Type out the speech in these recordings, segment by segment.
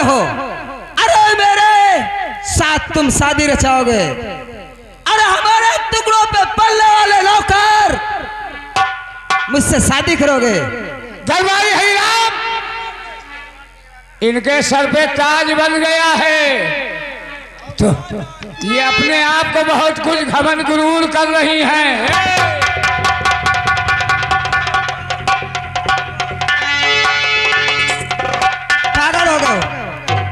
हो? अरे मेरे साथ तुम शादी रचाओगे? अरे हमारे टुकड़ों पे पलने वाले नौकर मुझसे शादी करोगे? दरबारी हरिराम, इनके सर पे ताज बन गया है तो ये अपने आप को बहुत कुछ घमंड गुरूर कर रही हैं। पागल हो गए?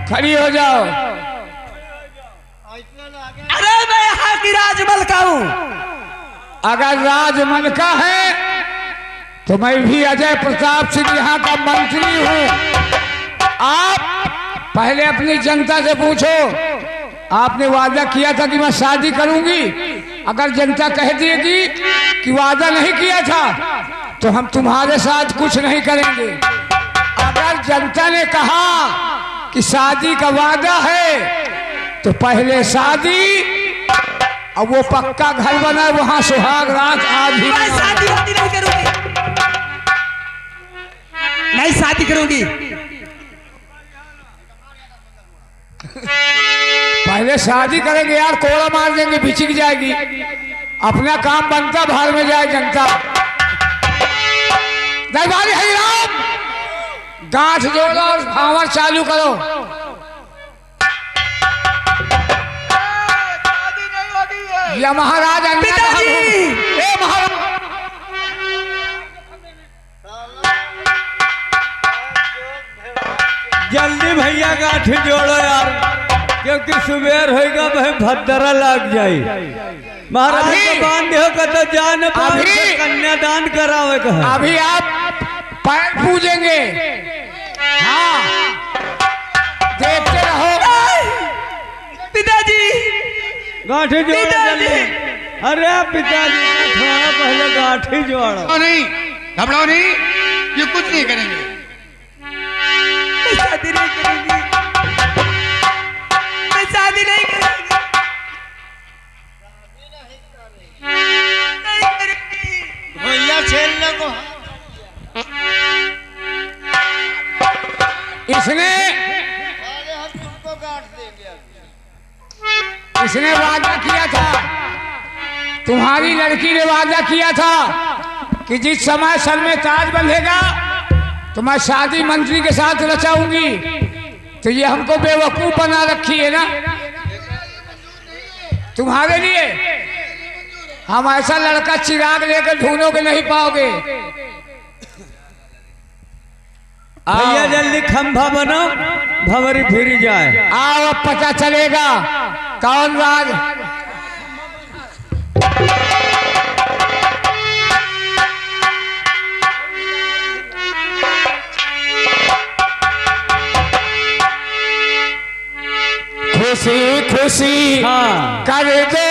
खड़ी हो जाओ। अरे मैं यहाँ की राजमलका हूँ। अगर राजमलका है तो मैं भी अजय प्रताप सिंह यहाँ का मंत्री हूँ। आप पहले अपनी जनता से पूछो, आपने वादा किया था कि मैं शादी करूंगी। अगर जनता कह देगी कि वादा नहीं किया था तो हम तुम्हारे साथ कुछ नहीं करेंगे। अगर जनता ने कहा कि शादी का वादा है तो पहले शादी, अब वो पक्का घर बना वहां सुहाग रात आज ही। मैं शादी नहीं करूंगी, नहीं शादी करूंगी। पहले शादी करेंगे यार, कोड़ा मार देंगे, बिचिक जाएगी। अपना काम बनता, बाहर में जाए जनता। दरबारी हरिराम, गांठ जोड़ो और भावर चालू करो। ये महाराज जल्दी भैया गांठ जोड़ो यार, क्योंकि सुबेर होगा भाई भद्रा लग जाये। महाराज को बांध हो तो जान कन्यादान करावे कहा। अभी आप पैर पूजेंगे। हाँ, देखते रहो। पिताजी गांठ जोड़ो जल्दी। अरे पिताजी थोड़ा पहले गांठ जोड़ो। नहीं घबराओ नहीं, ये कुछ नहीं करेंगे। मैं शादी नहीं करूंगी, मैं शादी नहीं करूंगी, नहीं करूंगी। भैया छेल लगो। इसने वादा किया था, तुम्हारी लड़की ने वादा किया था कि जिस समय सर में ताज बंधेगा तो मैं शादी मंत्री के साथ रचाऊंगी। तो ये हमको बेवकूफ बना रखी है ना तुम्हारे लिए। हम ऐसा लड़का चिराग लेकर ढूंढोगे नहीं पाओगे। भैया जल्दी खंभा बनो, भंवरी फिर जाए। आओ अब पता चलेगा कौन राज। खुशी खुशी हाँ। कर दो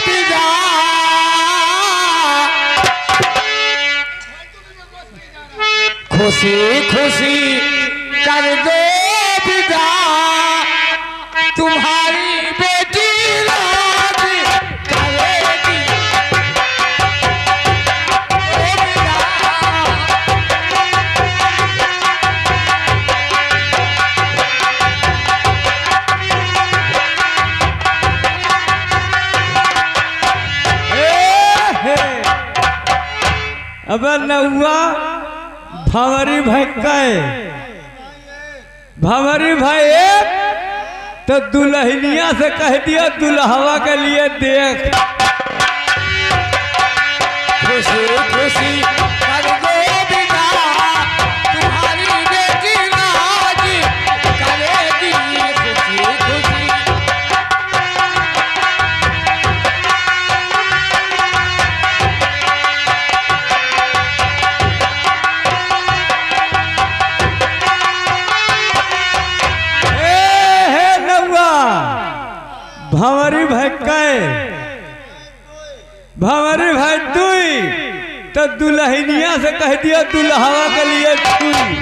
विदा, खुशी खुशी कर दो विदा, तुम्हारी बेटी राज करेगी। अब नौआ भंवरी भाई कहे, भंवरी भाई तो दुल्हनिया से कह दिया दुल्हवा के लिए देख। खुशी खुशी कर दो विदा, तुम्हारी बेटी राज करेगी। खुशी खुशी भंवरी भाई कहे, भंवरी भाई दुई तो दुल्हनिया से कह दिया दुल्हवा के लिए दुई।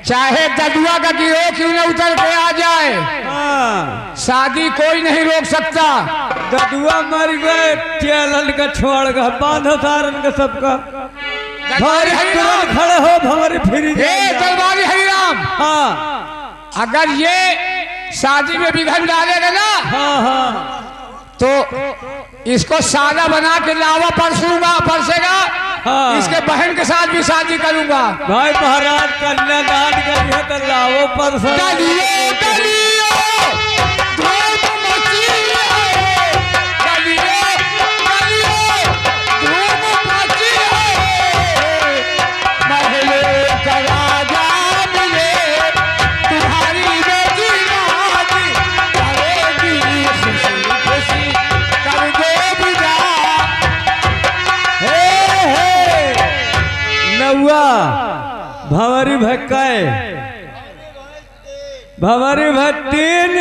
चाहे ददुआ का गिरोह क्यों न उतर के आ जाए, हाँ शादी कोई नहीं रोक सकता। ददुआ मर गए, चैलन का छोड़ गया, बांधो सारन का सबका। भारी तुरंत खड़े हो, भंवरी फिरी हे दरबारी हरिराम, हाँ अगर ये शादी में विघन डालेगा ना, हाँ हाँ तो इसको सादा बना के लावा परसेगा। हाँ। इसके बहन के साथ भी शादी करूंगा। भाई महाराज कन्यादान करिए तो लाओ पर भंवरी भक्काए भंवरी भत्तीन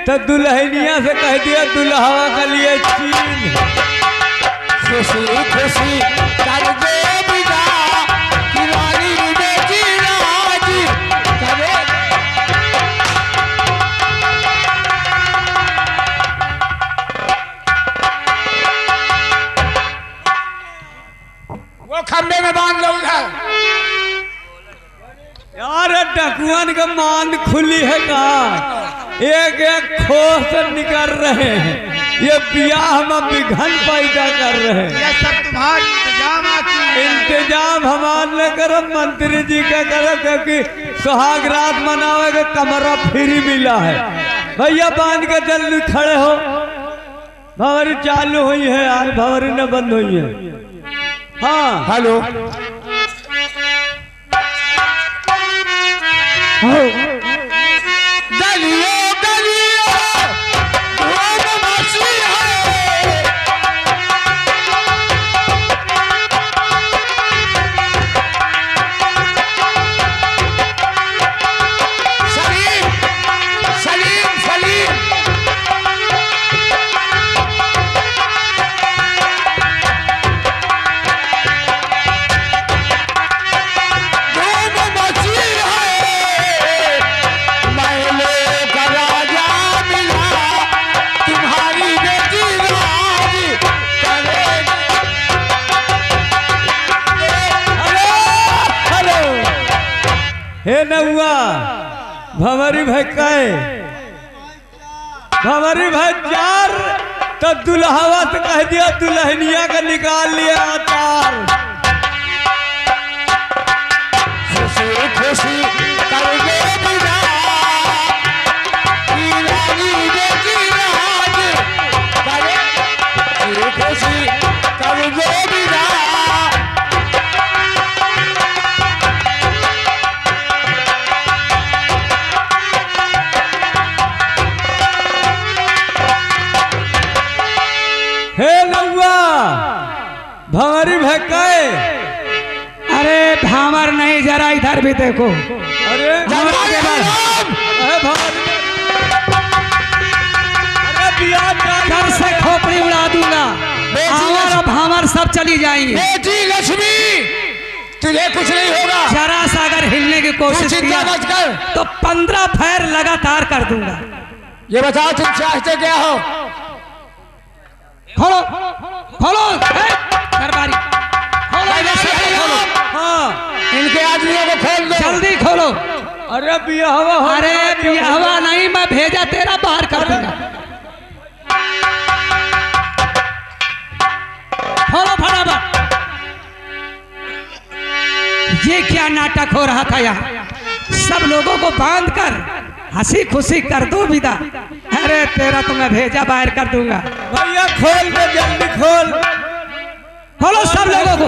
तो दुल्हनिया से कह दिया दुल्हावा का लिए चीन। खुशी खुशी कर दे विदा, किरानी बेटी राजी करे। वो खंबे में बांध लो उधर। यार डकुअन का मान खुली है कहा, एक एक खोस निकल रहे हैं, ये ब्याह में विघन पैदा कर रहे हैं। ये सब तुम्हारी इंतजाम आती इंतजाम हमारे करो, मंत्री जी का करो, क्योंकि सुहाग रात मनावे का कमरा फ्री मिला है। भैया बांध के जल्दी खड़े हो, भंवरी चालू हुई है यार, भंवरी न बंद हुई है। हाँ हेलो गलियों गलियों धूम मची है, सलीम सलीम सलीम हे नौआ भंवरी भक्काए भंवरी भज्जार तो दुल्हावा से कह दिया दुल्हनिया का निकाल लिया अचार। खुशी खुशी कर दे विदा, किरानी बेटी राज करे। खुशी खुशी कर दे विदा। हे नौआ भंवरी भक्काए, अरे भामर नहीं, जरा इधर भी देखो। अरे दरबारी हरिराम, अरे भंवरी, अरे बिया घर से खोपड़ी उड़ा दूंगा, भामर और भामर सब चली जाएंगी। बेटी लक्ष्मी तुझे कुछ नहीं होगा, जरा सा अगर हिलने की कोशिश चिंता किया मत कर। तो 15 फैर लगातार कर दूंगा। ये बताओ तुम चाहते क्या हो? खोलो खोलो दरबारी, खोलो इधर से खोलो, हाँ इनके आदमियों को खोल दो। जल्दी खोलो। अरे बियाहवा हो, अरे बियाहवा नहीं, मैं भेजा तेरा बाहर कर दूंगा। खोलो फटाफट। ये क्या नाटक हो रहा था यहाँ? सब लोगों को बांध कर हंसी खुशी कर दो विदा। अरे तेरा तो मैं भेजा बाहर कर दूंगा। भैया खोल दे, जल्दी खोल। खोलो सब लोगों को,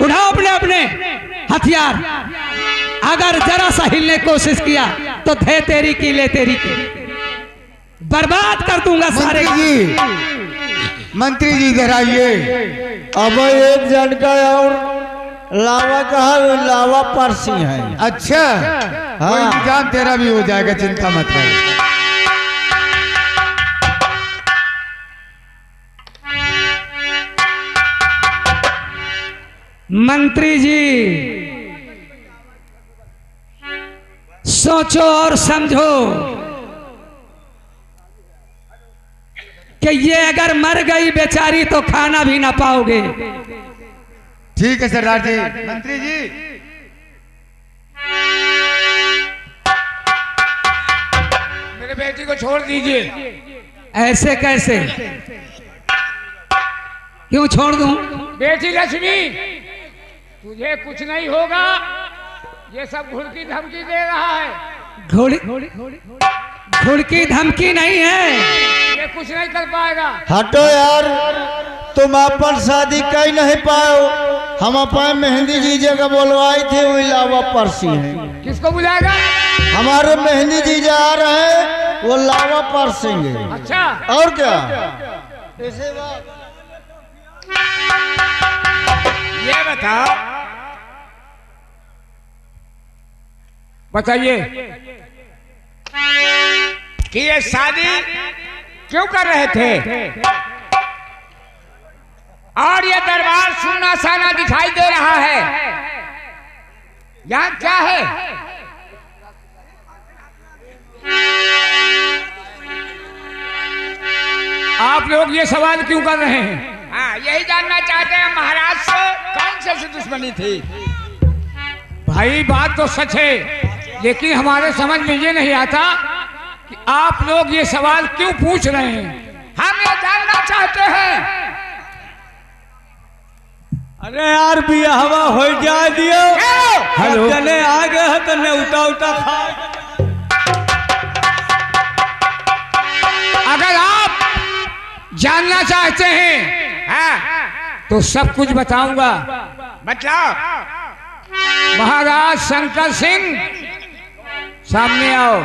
उठाओ अपने अपने हथियार। अगर जरा सा हिलने की कोशिश किया तो धे तेरी की ले तेरी की, बर्बाद कर दूंगा सारे। मंत्री जी इधर आइए। अब एक जन का और लावा कहा, लावा परसी है। अच्छा कोई इंतजाम तेरा भी हो जाएगा, चिंता मत कर। मंत्री जी सोचो और समझो कि ये अगर मर गई बेचारी तो खाना भी ना पाओगे। ठीक है सरदार जी। मंत्री जी मेरे बेटी को छोड़ दीजिए। ऐसे कैसे, क्यों छोड़ दूं? बेटी लक्ष्मी, तुझे कुछ नहीं होगा। ये सब घुड़की धमकी दे रहा है। घुड़की धमकी नहीं है, ये कुछ नहीं कर पाएगा। हटो यार, तुम अपन शादी कर नहीं पाओ। हम अपन मेहंदी जी जगह बोलवाई थी, वो लावा परसी है। किसको बुलाएगा? हमारे मेहंदी जी जा रहे हैं, वो लावा परसेंगे। अच्छा, और क्या? ऐसे बात ये बताओ, बताइए कि ये शादी क्यों कर रहे थे? और ये दरबार सुना साना दिखाई दे रहा है, यहाँ क्या है? आप लोग ये सवाल क्यों कर रहे हैं? हाँ, यही जानना चाहते हैं महाराज से कौन सी दुश्मनी थी। भाई बात तो सच है, लेकिन हमारे समझ में ये नहीं आता कि आप लोग ये सवाल क्यों पूछ रहे हैं। हम ये जानना चाहते हैं। अरे यार बिया हवा हो जा दियो। हेलो, चले आ गए हैं तो ने उठा उठा खा। अगर आप जानना चाहते हैं तो सब कुछ बताऊंगा। बताओ। महाराज शंकर सिंह, सामने आओ।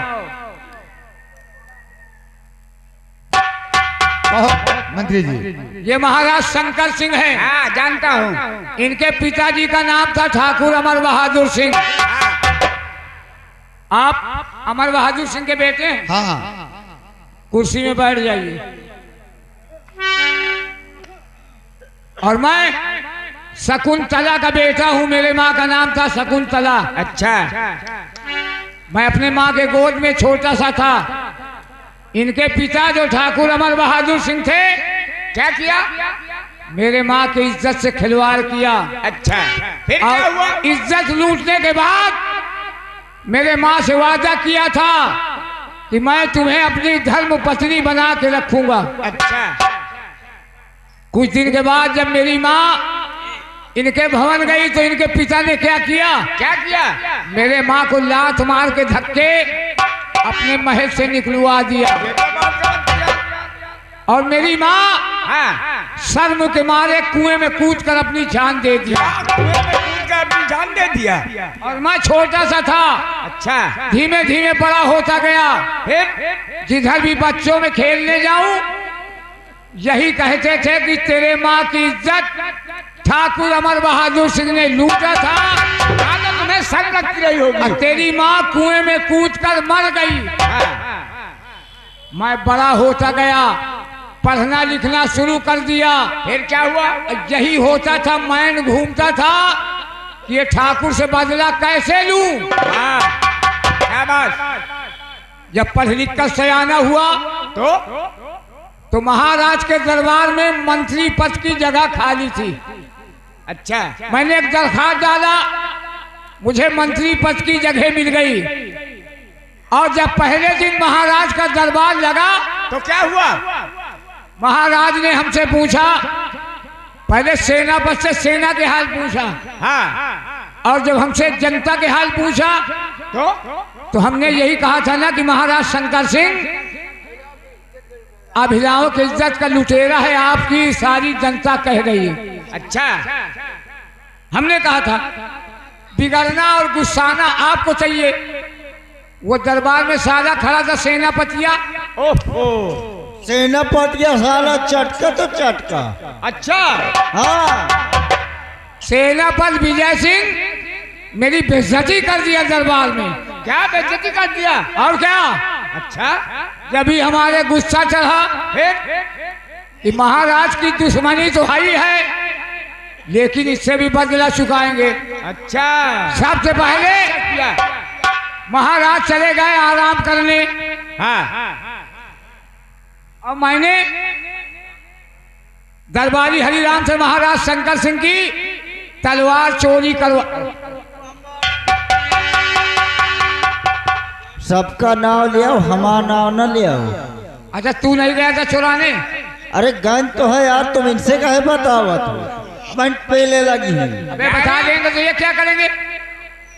मंत्री जी, ये महाराज शंकर सिंह हैं। हाँ, जानता हूँ। इनके पिताजी का नाम था ठाकुर अमर बहादुर सिंह। आप अमर बहादुर सिंह के बेटे हैं? हाँ हाँ। कुर्सी में बैठ जाइए। और मैं शकुंतला का बेटा हूँ। मेरे माँ का नाम था शकुंतला। अच्छा। मैं अपने माँ के गोद में छोटा सा था। इनके पिता जो ठाकुर अमर बहादुर सिंह थे, क्या किया? मेरे माँ की इज्जत से खिलवाड़ किया। अच्छा, फिर क्या हुआ? इज्जत लूटने के बाद मेरे माँ से वादा किया था कि मैं तुम्हें अपनी धर्म पत्नी बना के रखूंगा। अच्छा। कुछ दिन के बाद जब मेरी माँ इनके भवन गई तो इनके पिता ने क्या किया? क्या किया? मेरे माँ को लात मार के धक्के अपने महल से निकलवा दिया। और मेरी माँ शर्म के मारे कुएं में कूदकर अपनी जान दे दिया। अपनी जान दे दिया। और मैं छोटा सा था। अच्छा। धीमे धीमे बड़ा होता गया। फिर जिधर भी बच्चों में खेलने जाऊं, यही कहते थे कि तेरे माँ की इज्जत ठाकुर अमर बहादुर सिंह ने लूटा था, तुम्हें शर्म लगती रही होगी। तेरी माँ कुएं में कूदकर मर गई। मैं बड़ा होता गया, पढ़ना लिखना शुरू कर दिया। फिर क्या हुआ? यही होता था, मैं घूमता था कि ये ठाकुर से बदला कैसे लूं। क्या बात? जब पढ़ लिख कर सयाना हुआ तो महाराज के दरबार में मंत्री पद की जगह खाली थी। अच्छा। मैंने एक दरखास्त डाला, मुझे मंत्री पद की जगह मिल गई। और जब पहले दिन महाराज का दरबार लगा तो क्या हुआ? महाराज ने हमसे पूछा, पहले सेना पद से सेना के हाल पूछा। हाँ। और जब हमसे जनता के हाल पूछा तो हमने यही कहा था ना कि महाराज शंकर सिंह अभिलाओं की इज्जत का लुटेरा है, आपकी सारी जनता कह रही है। अच्छा। हमने कहा था बिगड़ना और गुस्साना आपको चाहिए। वो दरबार में साला खड़ा था सेनापतिया। ओहो, सेनापतिया साला चटका तो चटका। अच्छा। हाँ। सेनापति विजय सिंह मेरी बेइज्जती कर दिया दरबार में। क्या बेइज्जती कर दिया? और क्या? अच्छा। जब भी हमारे गुस्सा चढ़ा फिर कि महाराज की दुश्मनी तो है ही है, लेकिन इससे भी बदला चुकाएंगे। अच्छा। सबसे पहले महाराज चले गए आराम करने। हाँ और मैंने दरबारी हरिराम से महाराज शंकर सिंह की तलवार चोरी करवा। सबका नाम लिया, हमारा नाम न लिया। अच्छा तू नहीं गया था चुराने? अरे गन तो है यार, तुम इनसे कहे बतावत पॉइंट पहले लगी है। अबे बता देंगे तो ये क्या करेंगे?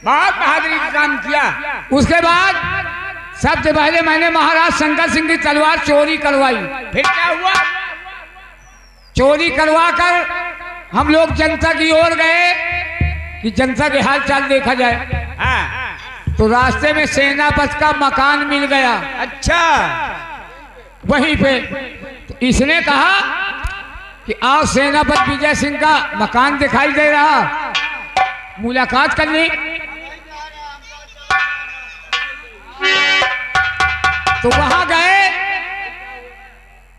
बहुत बहादुरी का काम किया। उसके बाद सबसे पहले मैंने महाराज शंकर सिंह की तलवार चोरी करवाई। फिर क्या हुआ? चोरी करवा कर हम लोग जनता की ओर गए कि जनता के हाल चाल देखा जाए। तो रास्ते में सेनापति का मकान मिल गया। अच्छा वहीं पे तो इसने कहा कि आओ सेनापति विजय सिंह का मकान दिखाई दे रहा, मुलाकात करनी। तो वहां गए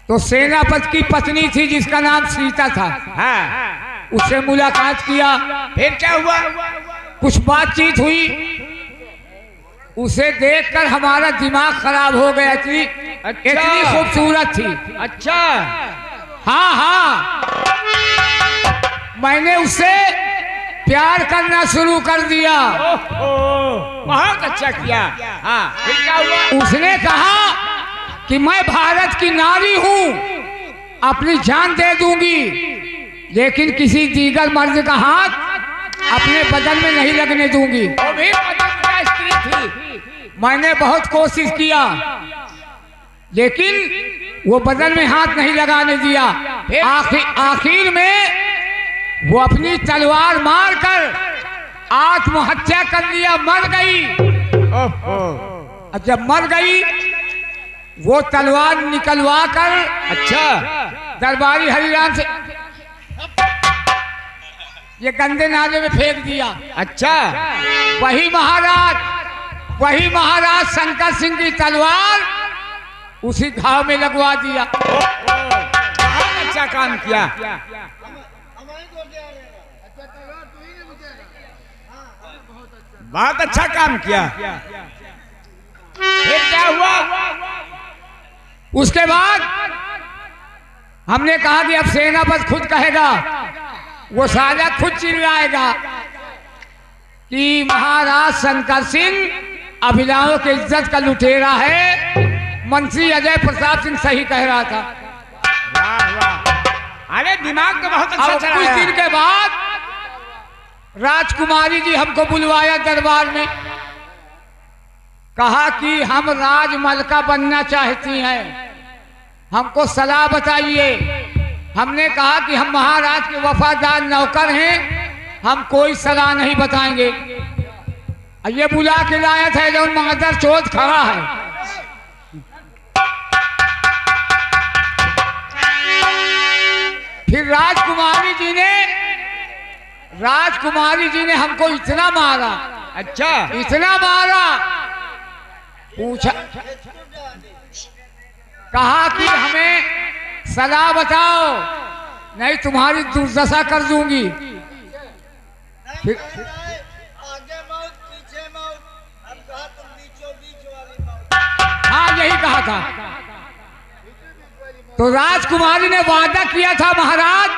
तो सेनापति की पत्नी थी जिसका नाम सीता था। हाँ उससे मुलाकात किया। फिर क्या हुआ? कुछ बातचीत हुई। उसे देखकर हमारा दिमाग खराब हो गया। इतनी खूबसूरत थी। अच्छा हाँ हाँ, मैंने उससे प्यार करना शुरू कर दिया। बहुत अच्छा किया। हाँ फिर क्या हुआ? उसने कहा कि मैं भारत की नारी हूं, अपनी जान दे दूंगी, लेकिन किसी दीगर मर्द का हाथ अपने बदन में नहीं लगने दूंगी। वो भी पतिव्रता स्त्री थी। मैंने बहुत कोशिश किया लेकिन वो बदन में हाथ नहीं लगाने दिया। आखिर में वो अपनी तलवार मारकर आत्महत्या कर लिया, मर गई। और जब मर गई वो तलवार निकलवा कर अच्छा दरबारी हरिराम से ये गंदे नाले में फेंक दिया। अच्छा वही महाराज शंकर सिंह की तलवार उसी घाव में लगवा दिया। बहुत अच्छा काम किया। बहुत अच्छा काम किया। फिर क्या हुआ? उसके बाद हमने कहा कि अब सेनापति खुद कहेगा। वो साजा खुद चिल्लाएगा कि महाराज शंकर सिंह अभिलाओं की इज्जत का लुटेरा है। मंत्री अजय प्रताप सिंह सही कह रहा था। वाह वाह, अरे दिमाग तो बहुत अच्छा अब चला कुछ है। दिन के बाद राजकुमारी जी हमको बुलवाया दरबार में। कहा कि हम राजमलका बनना चाहती हैं, हमको सलाह बताइए। हमने कहा कि हम महाराज के वफादार नौकर हैं, हम कोई सलाह नहीं बताएंगे। ये बुला के लाया था जो मगदर चौथ खड़ा है। फिर राजकुमारी जी ने हमको इतना मारा, अच्छा इतना मारा, पूछा, कहा कि हमें सलाह बताओ नहीं तुम्हारी दुर्दशा कर दूंगी। फिर हाँ यही कहा था। तो राजकुमारी ने वादा किया था महाराज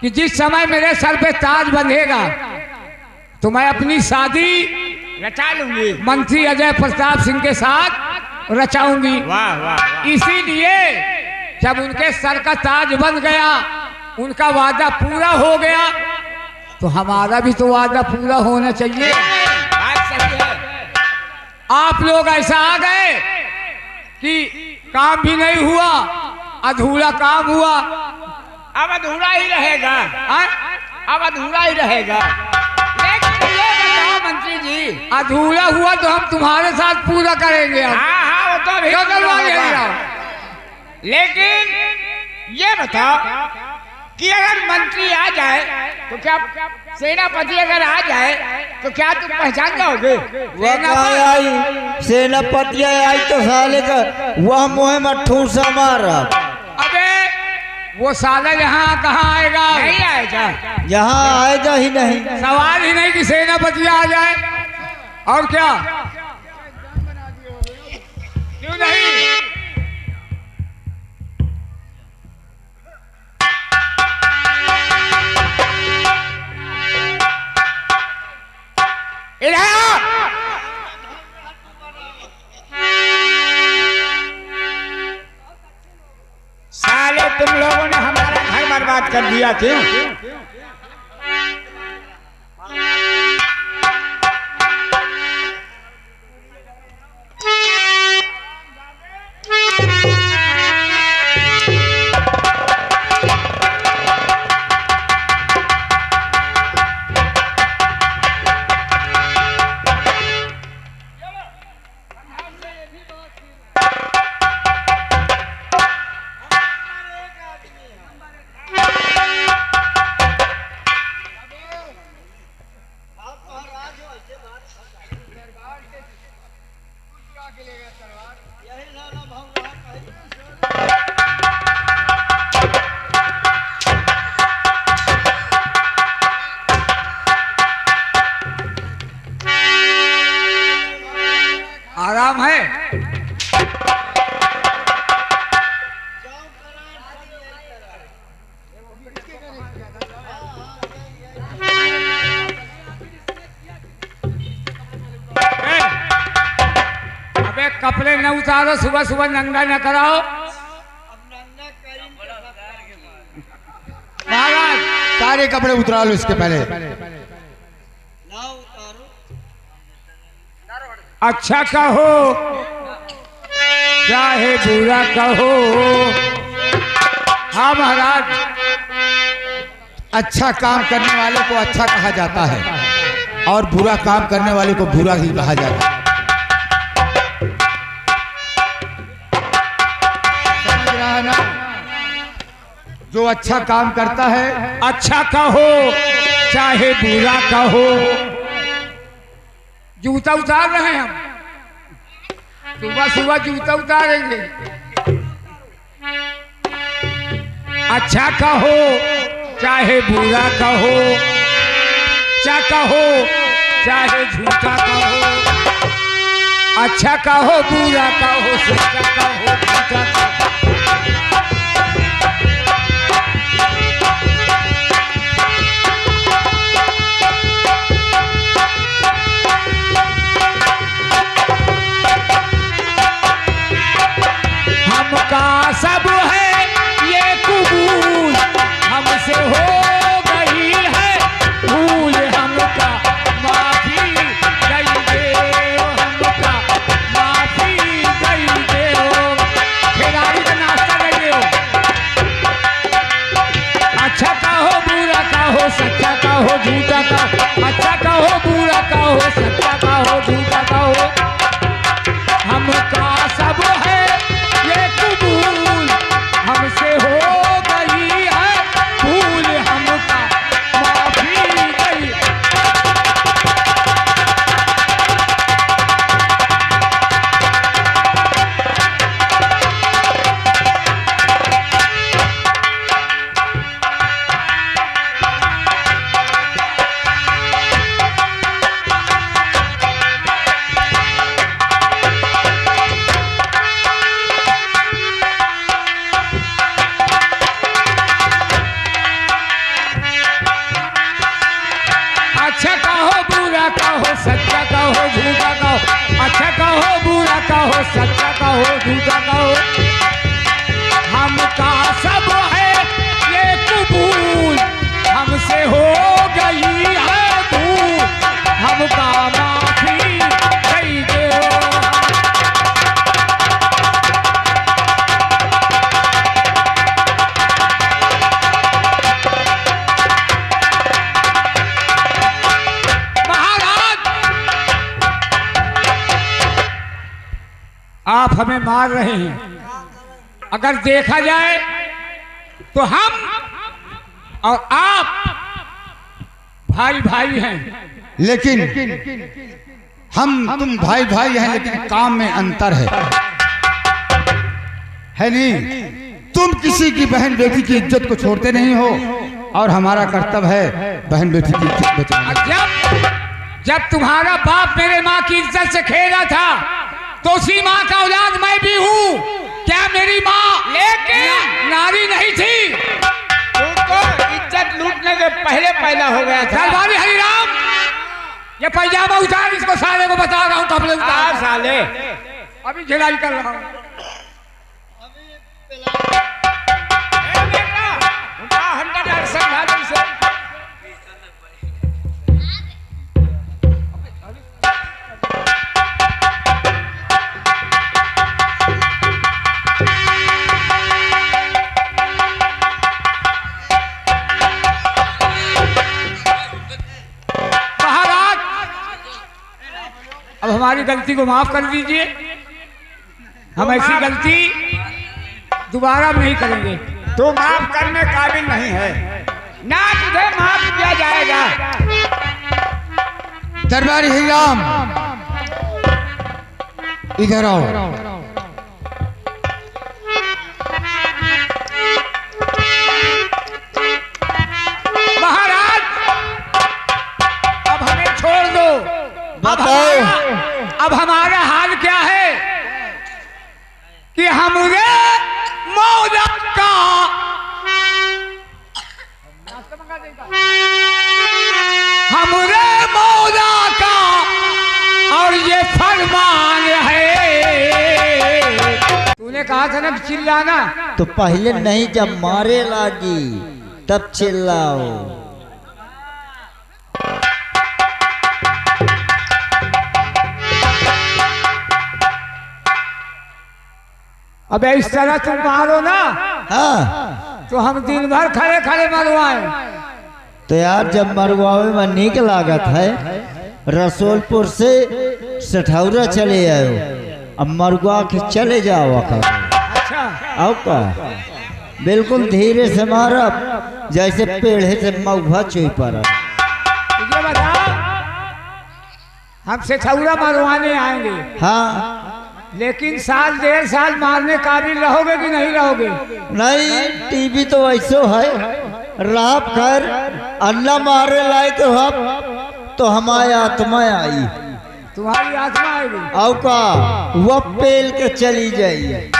कि जिस समय मेरे सर पे ताज बंधेगा तो मैं अपनी शादी रचा लूंगी, मंत्री अजय प्रताप सिंह के साथ रचाऊंगी। वाह वाह। इसीलिए जब उनके सर का ताज बन गया, उनका वादा पूरा हो गया, तो हमारा भी तो वादा पूरा होना चाहिए। बात सही है। आप लोग ऐसा आ गए कि काम भी नहीं हुआ, अधूरा काम हुआ। अब अधूरा ही रहेगा। हाँ? अब अधूरा ही रहेगा। लेकिन ये बताओ मंत्री जी, अधूरा हुआ तो हम तुम्हारे साथ पूरा करेंगे। अब हाँ हाँ वो तो अभी क्यों करवा लेंगे? लेकिन ये बताओ कि अगर मंत्री आ जाए तो क्या, सेनापति अगर आ जाए तो क्या तुम पहचान जाओगे? सेनापति आई तो साले का वह मुँह में ठूसा मारा। अबे वो साला यहाँ कहाँ आएगा? नहीं आएगा। यहाँ आएगा ही नहीं। सवाल ही नहीं कि सेनापति आ जाए। और क्या बर्बाद कर दिया क्यों? आराम है। अबे कपड़े न उतारो, सुबह सुबह नंगा न कराओ। महाराज सारे कपड़े उतरा लो इसके पहले। अच्छा कहो चाहे बुरा कहो। हाँ महाराज। अच्छा काम करने वाले को अच्छा कहा जाता है और बुरा काम करने वाले को बुरा ही कहा जाता है। समझ रहा है ना? जो अच्छा काम करता है अच्छा कहो चाहे बुरा कहो। जूता उतार रहे हैं हम, सुबह सुबह जूता उतारेंगे। अच्छा कहो चाहे बुरा कहो, अच्छा कहो चाहे झूठा कहो, अच्छा कहो बुरा कहो, सच्चा कहो झूठा कहो। हमका सब है ये कबूल, हमसे हो गई है भूल, हमका माफी दई दे, हमका माफी दई दे। खिलाड़ी का नाश्ता दे दो। अच्छा कहो बुरा कहो, सच्चा कहो झूठा कहो, अच्छा कहो बुरा कहो, सच्चा कहो झूठा कहो। हमका सब है ये कबूल, हमसे हो गई है भूल, हमका माफी दई। अच्छा कहो बुरा कहो, सच्चा कहो झूठा कहो, अच्छा कहो बुरा कहो, सच्चा कहो झूठा कहो। हमका सब है ये कबूल, हमसे हो गई है भूल, हमका माफी दई दो। आप हमें मार रहे हैं। अगर देखा जाए तो हम और आप भाई भाई हैं, लेकिन हम तुम भाई भाई हैं, लेकिन काम में अंतर है नहीं? तुम किसी की बहन बेटी की इज्जत को छोड़ते नहीं हो और हमारा कर्तव्य है बहन बेटी की इज्जत बचाना। जब तुम्हारा बाप मेरे माँ की इज्जत से खेला था तो उसी माँ का औलाद मैं भी हूँ। क्या मेरी माँ लेकिन नारी नहीं थी? तुमको इज्जत लूटने के पहले पैदा हो गया था। सरदारी हरिराम, ये पैजामा उतार, इसको साले को बता रहा हूँ कपड़े उतार। साले अभी झिलाई कर रहा हूँ। हमारी गलती को माफ कर दीजिए। हम ऐसी गलती दोबारा नहीं करेंगे। तू माफ करने काबिल नहीं है, ना तुझे माफ किया जाएगा। दरबारी हिराम, इधर आओ। महाराज अब हमें छोड़ दो। अब हमारा हाल क्या है कि हमरे मौला का हमरे मौला का और ये फरमान है। तूने कहा था ना चिल्लाना, तो पहले नहीं, जब मारे लागी तब चिल्लाओ। अब इस तरह तुम मारो ना हाँ, तो हम दिन भर खड़े खड़े मरवाएं। तो यार जब मरवावे में नीक लागत है, रसूलपुर से सठौरा चले आयो, अब मरवा के चले जाओ। अच्छा आओ का बिल्कुल धीरे से मारा, जैसे पेड़े से मऊभा चुई पर। ये बताओ, हम से छौरा मरवाने आएंगे, हाँ, लेकिन साल 1.5 साल मारने काबिल रहोगे कि नहीं रहोगे? नहीं, टीवी तो वैसो है, रात कर अल्लाह मारे लायक हो तो हमारी आत्मा आई। तुम्हारी आत्मा आएगी। आओ का वह पेल के चली जाई।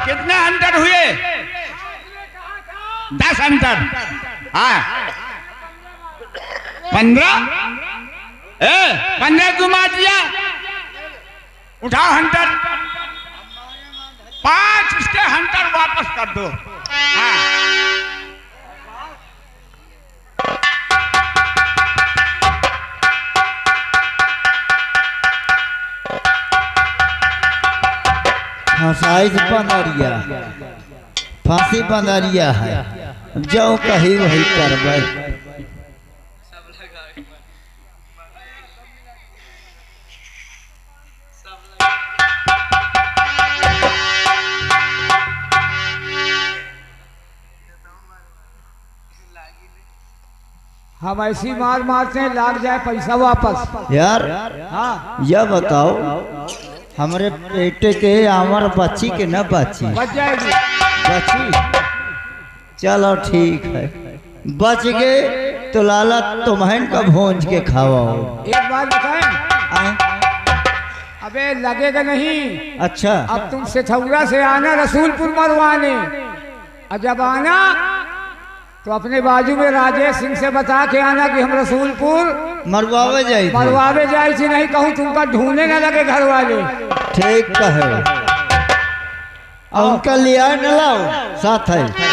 कितने अंतर हुए? 10 अंतर। हाँ 15। 15 क्यों मार दिया? उठाओ हंटर, 5 इसके हंटर वापस कर दो। हाँ फांसी बंदरिया है, जो कही वही करबै। हम ऐसी मार मारते हैं लाग जाए पैसा वापस। यार हाँ यह बताओ, हमरे पेटे के आमर बच्ची के न बच्ची? बच जाएगी। बची, चलो ठीक है, बच गए तो लाला तुम्हें का भोज के खाओ। एक बात बताएं, अबे लगेगा नहीं। अच्छा, अब तुम सेठौरा से आना रसूलपुर मरवाने, और जब आना तो अपने बाजू में राजेश सिंह से बता के आना कि हम रसूलपुर मरवावे जाए। मरवावे जाए थी, नहीं कहूँ तुमका ढूंढने न लगे घर वाले। ठीक कहे, उनका लिया न लाओ साथ है।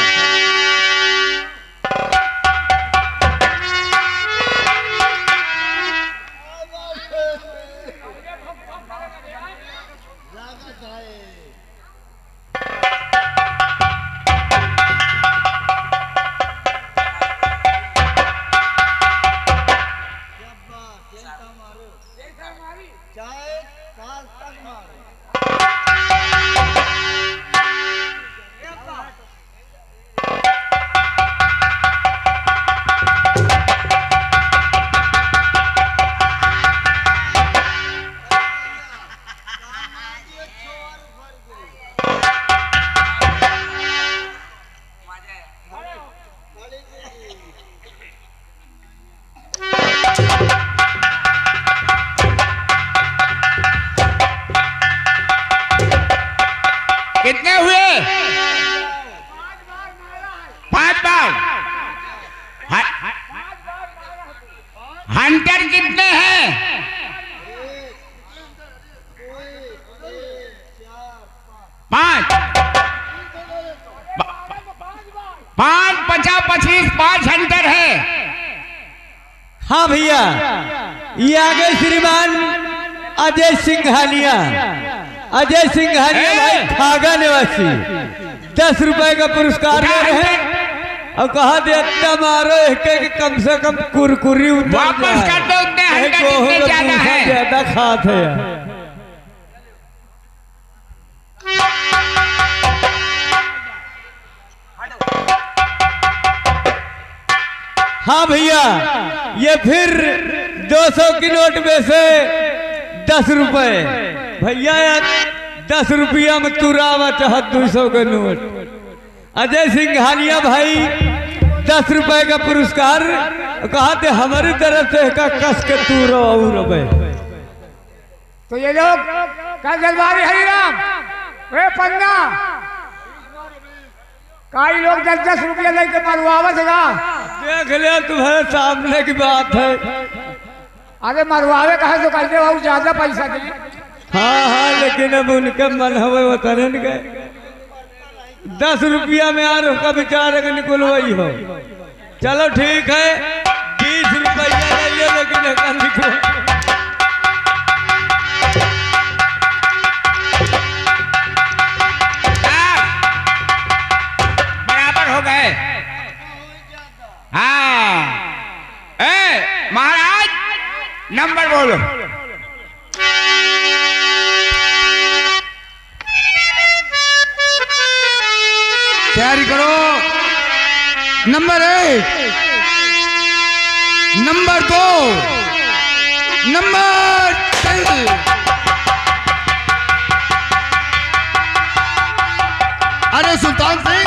कितने हुए? 5 बार। हंटर कितने हैं? 5 5 50 25 हाँ भैया, ये आगे श्रीमान अजय सिंघानिया, अजय सिंघानिया भाई खागा निवासी 10 रुपए का पुरस्कार दे रहे हैं और कहा देता मारो एक कम से कम कुरकुरी वापस कर दो, उतने हल्का जितने ज्यादा है। ज्यादा खात है यार। हाँ भैया, ये फिर 200 की नोट में से 10 रुपए भैया यार, 10 रुपया में तुरावा चाहत 200 का नोट। अजय सिंघानिया भाई 10 रुपए का पुरस्कार कहा थे हमारी तरफ से का कस के तुरावा। तो ये लोग कल जलवारी हरिराम वे पन्ना कई लोग 10-10 रुपया लेके मरवावत है। देख लिया, तुम्हारे सामने की बात है। अरे मरवावे कहे तो कहते हो ज्यादा पैसा दे। हाँ हाँ, लेकिन अब उनका मन हवे बताने न गए। 10 रुपया में यार उसका विचार है निकुल वही हो। चलो ठीक है, 20 रुपया ले, लेकिन निकुल हो गए। हाँ, महाराज नंबर बोलो। तैयारी करो। Number 1, number 2, number 3। अरे सुल्तान सिंह,